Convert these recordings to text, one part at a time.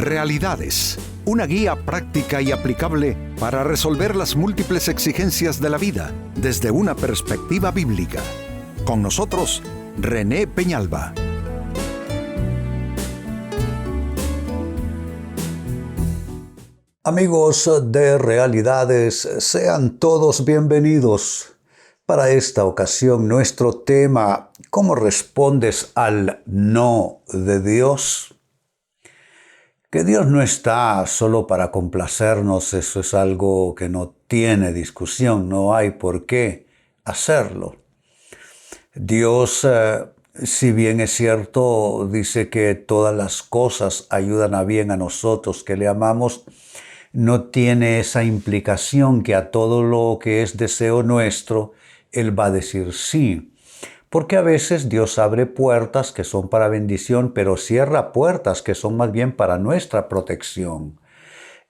Realidades, una guía práctica y aplicable para resolver las múltiples exigencias de la vida desde una perspectiva bíblica. Con nosotros, René Peñalba. Amigos de Realidades, sean todos bienvenidos. Para esta ocasión, nuestro tema, ¿cómo respondes al no de Dios? Que Dios no está solo para complacernos, eso es algo que no tiene discusión, no hay por qué hacerlo. Dios, si bien es cierto, dice que todas las cosas ayudan a bien a nosotros que le amamos, no tiene esa implicación que a todo lo que es deseo nuestro, Él va a decir sí. Porque a veces Dios abre puertas que son para bendición, pero cierra puertas que son más bien para nuestra protección.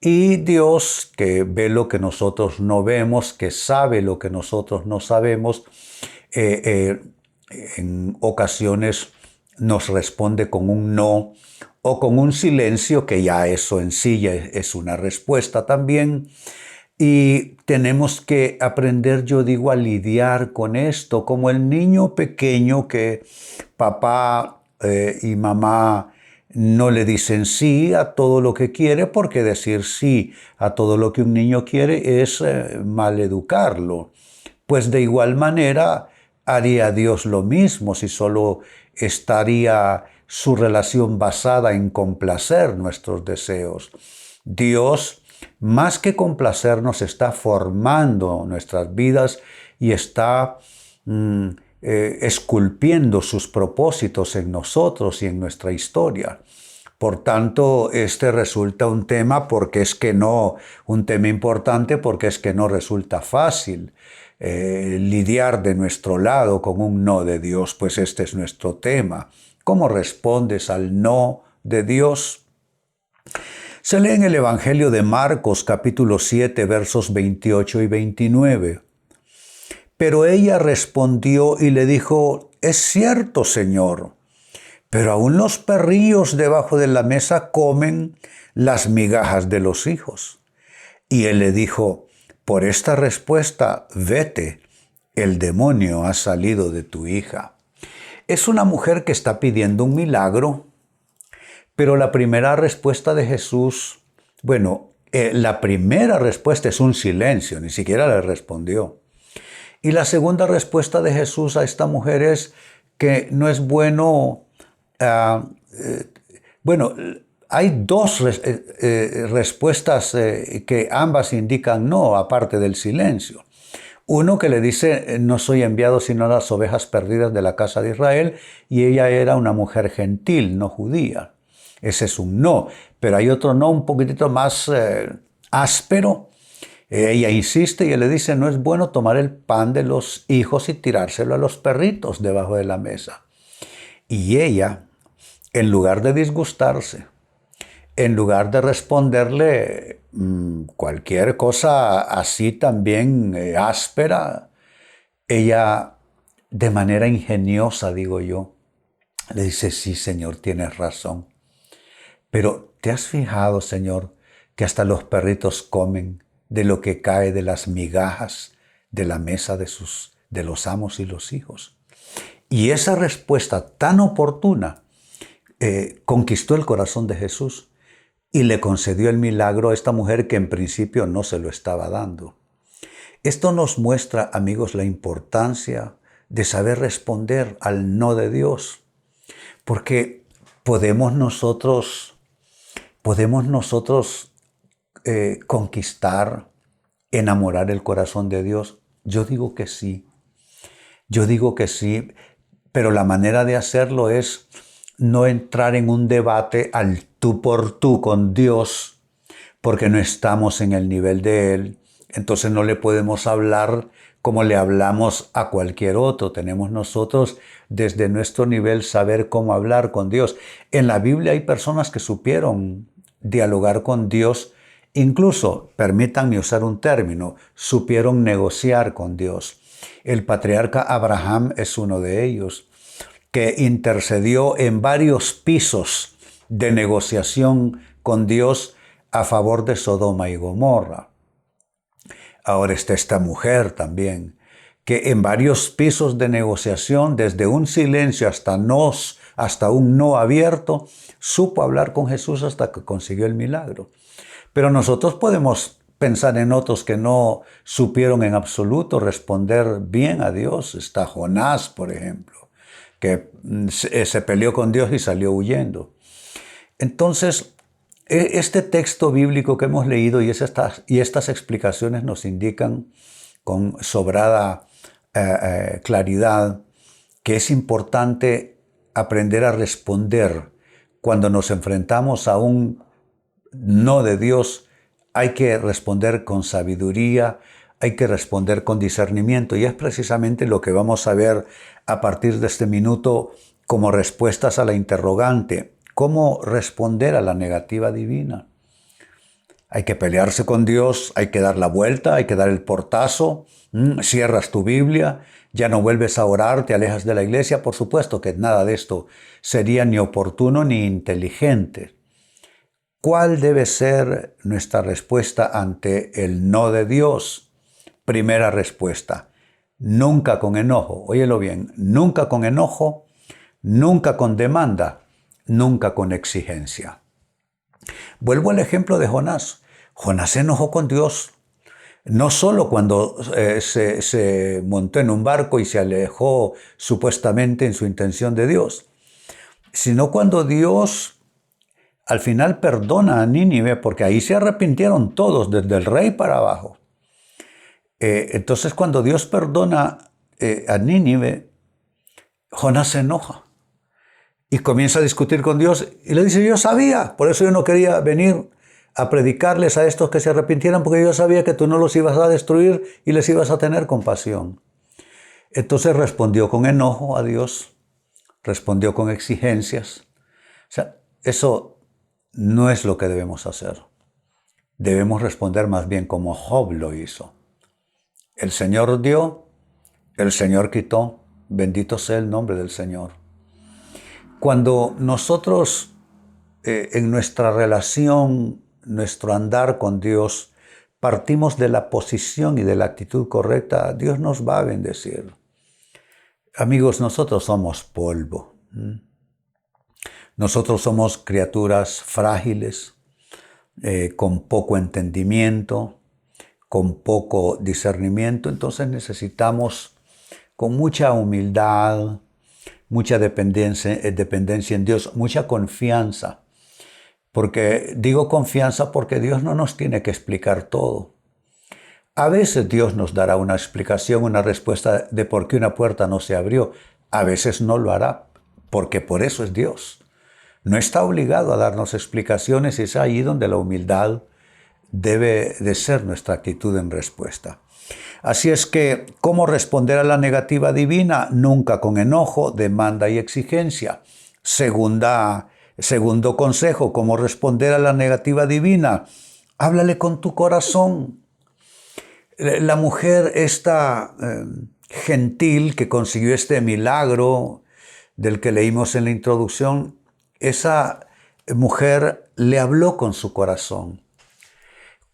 Y Dios, que ve lo que nosotros no vemos, que sabe lo que nosotros no sabemos, en ocasiones nos responde con un no o con un silencio, que ya eso en sí ya es una respuesta también. Y tenemos que aprender, yo digo, a lidiar con esto, como el niño pequeño que papá y mamá no le dicen sí a todo lo que quiere, porque decir sí a todo lo que un niño quiere es maleducarlo. Pues de igual manera haría Dios lo mismo si solo estaría su relación basada en complacer nuestros deseos. Dios, más que complacernos, está formando nuestras vidas y está esculpiendo sus propósitos en nosotros y en nuestra historia. Por tanto, este resulta un tema un tema importante porque es que no resulta fácil lidiar de nuestro lado con un no de Dios, pues este es nuestro tema. ¿Cómo respondes al no de Dios? Se lee en el Evangelio de Marcos, capítulo 7, versos 28 y 29. Pero ella respondió y le dijo: «Es cierto, Señor, pero aún los perrillos debajo de la mesa comen las migajas de los hijos». Y él le dijo: «Por esta respuesta, vete, el demonio ha salido de tu hija». Es una mujer que está pidiendo un milagro, pero la primera respuesta de Jesús, la primera respuesta es un silencio, ni siquiera le respondió. Y la segunda respuesta de Jesús a esta mujer es que no es bueno. Hay dos respuestas que ambas indican no, aparte del silencio. Uno que le dice: «No soy enviado sino a las ovejas perdidas de la casa de Israel», y ella era una mujer gentil, no judía. Ese es un no. Pero hay otro no un poquitito más áspero. Ella insiste y él le dice: «No es bueno tomar el pan de los hijos y tirárselo a los perritos debajo de la mesa». Y ella, en lugar de disgustarse, en lugar de responderle cualquier cosa así también áspera, ella, de manera ingeniosa, digo yo, le dice: «Sí, Señor, tienes razón. Pero ¿te has fijado, Señor, que hasta los perritos comen de lo que cae de las migajas de la mesa de los amos y los hijos?» Y esa respuesta tan oportuna conquistó el corazón de Jesús y le concedió el milagro a esta mujer que en principio no se lo estaba dando. Esto nos muestra, amigos, la importancia de saber responder al no de Dios, porque podemos nosotros conquistar, enamorar el corazón de Dios. Yo digo que sí, pero la manera de hacerlo es no entrar en un debate al tú por tú con Dios, porque no estamos en el nivel de Él. Entonces no le podemos hablar como le hablamos a cualquier otro. Tenemos nosotros, desde nuestro nivel, saber cómo hablar con Dios. En la Biblia hay personas que supieron dialogar con Dios, incluso, permítanme usar un término, supieron negociar con Dios. El patriarca Abraham es uno de ellos, que intercedió en varios pisos de negociación con Dios a favor de Sodoma y Gomorra. Ahora está esta mujer también, que en varios pisos de negociación, desde un silencio hasta un no abierto, supo hablar con Jesús hasta que consiguió el milagro. Pero nosotros podemos pensar en otros que no supieron en absoluto responder bien a Dios. Está Jonás, por ejemplo, que se peleó con Dios y salió huyendo. Entonces, este texto bíblico que hemos leído y estas explicaciones nos indican con sobrada claridad que es importante aprender a responder cuando nos enfrentamos a un no de Dios. Hay que responder con sabiduría, hay que responder con discernimiento, y es precisamente lo que vamos a ver a partir de este minuto como respuestas a la interrogante: ¿cómo responder a la negativa divina? Hay que pelearse con Dios, hay que dar la vuelta, hay que dar el portazo, cierras tu Biblia, ya no vuelves a orar, te alejas de la iglesia. Por supuesto que nada de esto sería ni oportuno ni inteligente. ¿Cuál debe ser nuestra respuesta ante el no de Dios? Primera respuesta: nunca con enojo. Óyelo bien, nunca con enojo, nunca con demanda, nunca con exigencia. Vuelvo al ejemplo de Jonás. Jonás se enojó con Dios, no solo cuando se montó en un barco y se alejó supuestamente en su intención de Dios, sino cuando Dios al final perdona a Nínive, porque ahí se arrepintieron todos, desde el rey para abajo. Entonces, cuando Dios perdona a Nínive, Jonás se enoja y comienza a discutir con Dios y le dice: yo sabía, por eso yo no quería venir a predicarles a estos que se arrepintieran, porque yo sabía que tú no los ibas a destruir y les ibas a tener compasión. Entonces respondió con enojo a Dios, respondió con exigencias. O sea, eso no es lo que debemos hacer. Debemos responder más bien como Job lo hizo. El Señor dio, el Señor quitó, bendito sea el nombre del Señor. Cuando nosotros en nuestra relación, nuestro andar con Dios, partimos de la posición y de la actitud correcta, Dios nos va a bendecir. Amigos, nosotros somos polvo. Nosotros somos criaturas frágiles, con poco entendimiento, con poco discernimiento. Entonces necesitamos, con mucha humildad, mucha dependencia en Dios, mucha confianza. Porque digo confianza porque Dios no nos tiene que explicar todo. A veces Dios nos dará una explicación, una respuesta de por qué una puerta no se abrió. A veces no lo hará, porque por eso es Dios. No está obligado a darnos explicaciones, y es ahí donde la humildad debe de ser nuestra actitud en respuesta. Así es que, ¿cómo responder a la negativa divina? Nunca con enojo, demanda y exigencia. Segundo consejo, ¿cómo responder a la negativa divina? Háblale con tu corazón. La mujer esta gentil que consiguió este milagro del que leímos en la introducción, esa mujer le habló con su corazón.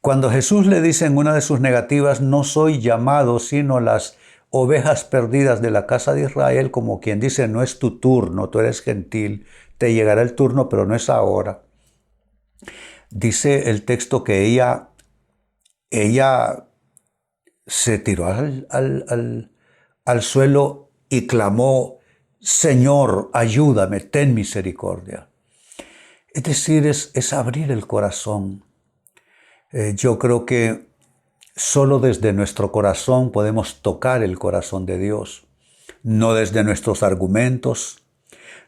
Cuando Jesús le dice en una de sus negativas: no soy llamado sino las ovejas perdidas de la casa de Israel, como quien dice: no es tu turno, tú eres gentil, te llegará el turno, pero no es ahora. Dice el texto que ella se tiró al suelo y clamó: Señor, ayúdame, ten misericordia. Es decir, es abrir el corazón. Yo creo que solo desde nuestro corazón podemos tocar el corazón de Dios. No desde nuestros argumentos,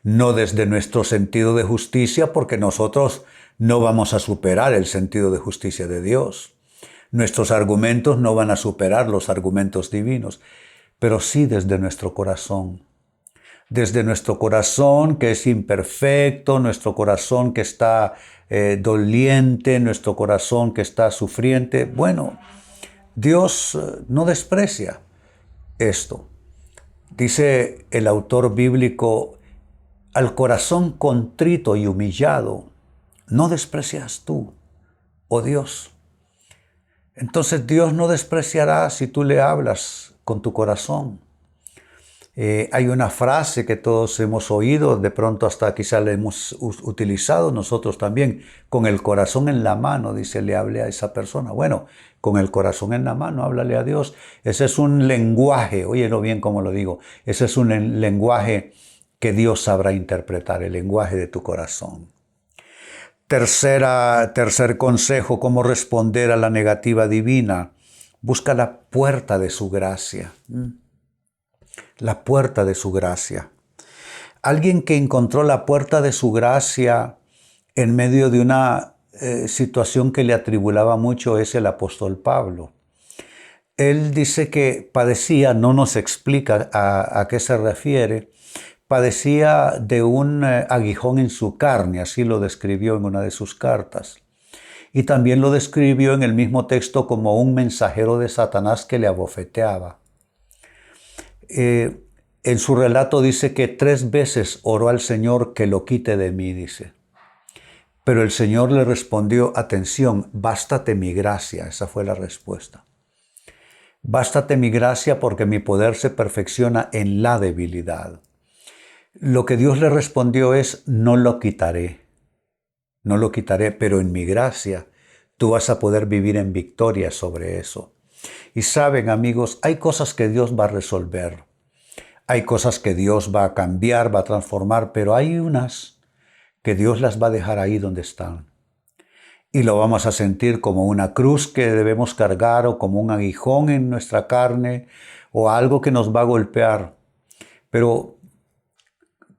no desde nuestro sentido de justicia, porque nosotros no vamos a superar el sentido de justicia de Dios. Nuestros argumentos no van a superar los argumentos divinos, pero sí desde nuestro corazón. Desde nuestro corazón que es imperfecto, nuestro corazón que está doliente, nuestro corazón que está sufriente. Bueno, Dios no desprecia esto. Dice el autor bíblico: al corazón contrito y humillado no desprecias tú, oh Dios. Entonces Dios no despreciará si tú le hablas con tu corazón. Hay una frase que todos hemos oído, de pronto hasta quizá la hemos utilizado nosotros también, con el corazón en la mano, dice, le hable a esa persona. Bueno, con el corazón en la mano, háblale a Dios. Ese es un lenguaje, óyelo bien como lo digo, ese es un lenguaje que Dios sabrá interpretar, el lenguaje de tu corazón. Tercer consejo, cómo responder a la negativa divina. Busca la puerta de su gracia. La puerta de su gracia. Alguien que encontró la puerta de su gracia en medio de una situación que le atribulaba mucho es el apóstol Pablo. Él dice que padecía, no nos explica a qué se refiere, padecía de un aguijón en su carne, así lo describió en una de sus cartas. Y también lo describió en el mismo texto como un mensajero de Satanás que le abofeteaba. En su relato dice que 3 veces oró al Señor que lo quite de mí, dice. Pero el Señor le respondió, atención, bástate mi gracia. Esa fue la respuesta. Bástate mi gracia porque mi poder se perfecciona en la debilidad. Lo que Dios le respondió es, no lo quitaré. No lo quitaré, pero en mi gracia tú vas a poder vivir en victoria sobre eso. Y saben, amigos, hay cosas que Dios va a resolver. Hay cosas que Dios va a cambiar, va a transformar, pero hay unas que Dios las va a dejar ahí donde están. Y lo vamos a sentir como una cruz que debemos cargar o como un aguijón en nuestra carne o algo que nos va a golpear. Pero,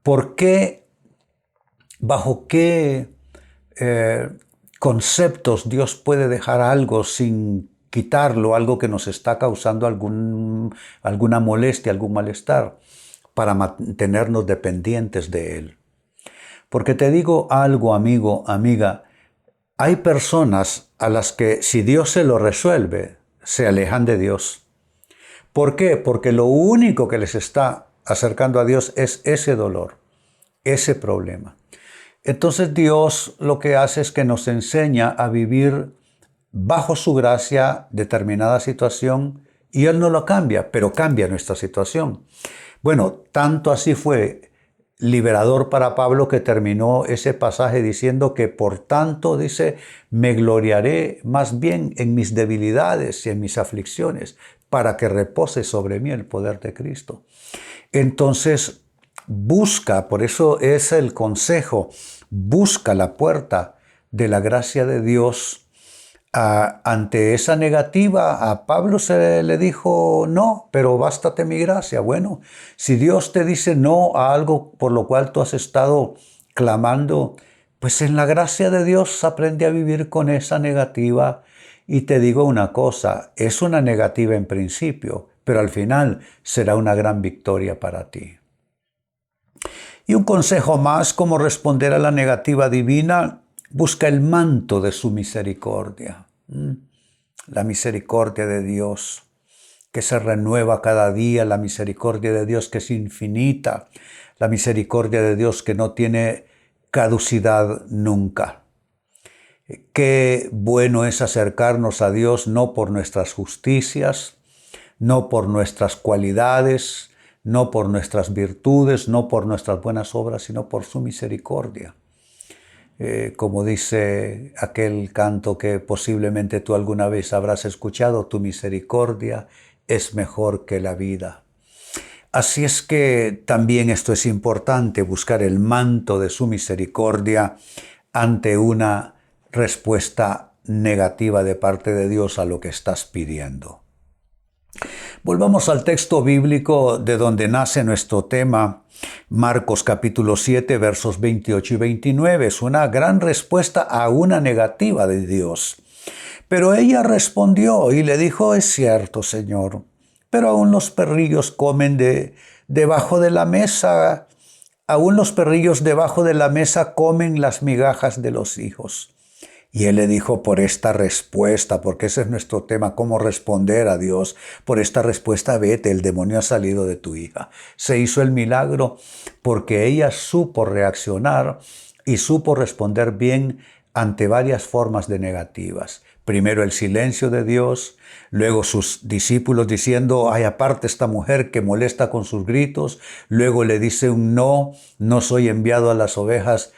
¿por qué, bajo qué conceptos Dios puede dejar algo sin quitarlo, algo que nos está causando alguna molestia, algún malestar, para mantenernos dependientes de Él? Porque te digo algo, amigo, amiga, hay personas a las que si Dios se lo resuelve, se alejan de Dios. ¿Por qué? Porque lo único que les está acercando a Dios es ese dolor, ese problema. Entonces Dios lo que hace es que nos enseña a vivir bajo su gracia determinada situación y Él no lo cambia, pero cambia nuestra situación. Bueno, tanto así fue liberador para Pablo que terminó ese pasaje diciendo que por tanto, dice, me gloriaré más bien en mis debilidades y en mis aflicciones para que repose sobre mí el poder de Cristo. Entonces, busca, por eso es el consejo, busca la puerta de la gracia de Dios. Ante esa negativa, a Pablo se le dijo no, pero bástate mi gracia. Bueno, si Dios te dice no a algo por lo cual tú has estado clamando, pues en la gracia de Dios aprende a vivir con esa negativa. Y te digo una cosa, es una negativa en principio, pero al final será una gran victoria para ti. Y un consejo más, cómo responder a la negativa divina. Busca el manto de su misericordia. La misericordia de Dios que se renueva cada día, la misericordia de Dios que es infinita, la misericordia de Dios que no tiene caducidad nunca. Qué bueno es acercarnos a Dios no por nuestras justicias, no por nuestras cualidades, no por nuestras virtudes, no por nuestras buenas obras, sino por su misericordia. Como dice aquel canto que posiblemente tú alguna vez habrás escuchado, tu misericordia es mejor que la vida. Así es que también esto es importante, buscar el manto de su misericordia ante una respuesta negativa de parte de Dios a lo que estás pidiendo. Volvamos al texto bíblico de donde nace nuestro tema, Marcos capítulo 7, versos 28 y 29. Es una gran respuesta a una negativa de Dios. Pero ella respondió y le dijo, es cierto, Señor, pero aún los perrillos comen debajo de la mesa, aún los perrillos debajo de la mesa comen las migajas de los hijos. Y él le dijo, por esta respuesta, porque ese es nuestro tema, cómo responder a Dios, por esta respuesta vete, el demonio ha salido de tu hija. Se hizo el milagro porque ella supo reaccionar y supo responder bien ante varias formas de negativas. Primero el silencio de Dios, luego sus discípulos diciendo, ay, aparte esta mujer que molesta con sus gritos, luego le dice un no soy enviado a las ovejas,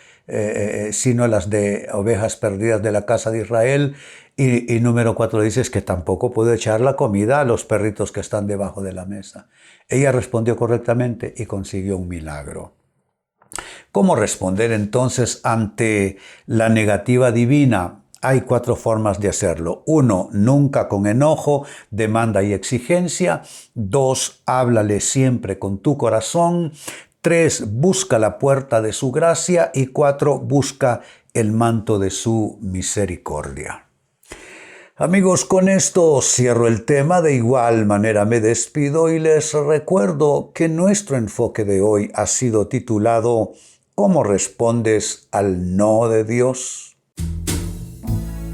sino a las de ovejas perdidas de la casa de Israel. Y número 4 dice que tampoco puedo echar la comida a los perritos que están debajo de la mesa. Ella respondió correctamente y consiguió un milagro. ¿Cómo responder entonces ante la negativa divina? Hay 4 formas de hacerlo. 1, nunca con enojo, demanda y exigencia. 2, háblale siempre con tu corazón. 3, busca la puerta de su gracia. Y 4, busca el manto de su misericordia. Amigos, con esto cierro el tema. De igual manera me despido y les recuerdo que nuestro enfoque de hoy ha sido titulado ¿Cómo respondes al no de Dios?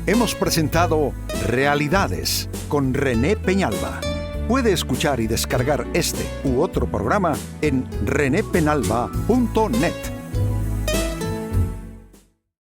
Hemos presentado Realidades con René Peñalba. Puede escuchar y descargar este u otro programa en renépenalba.net.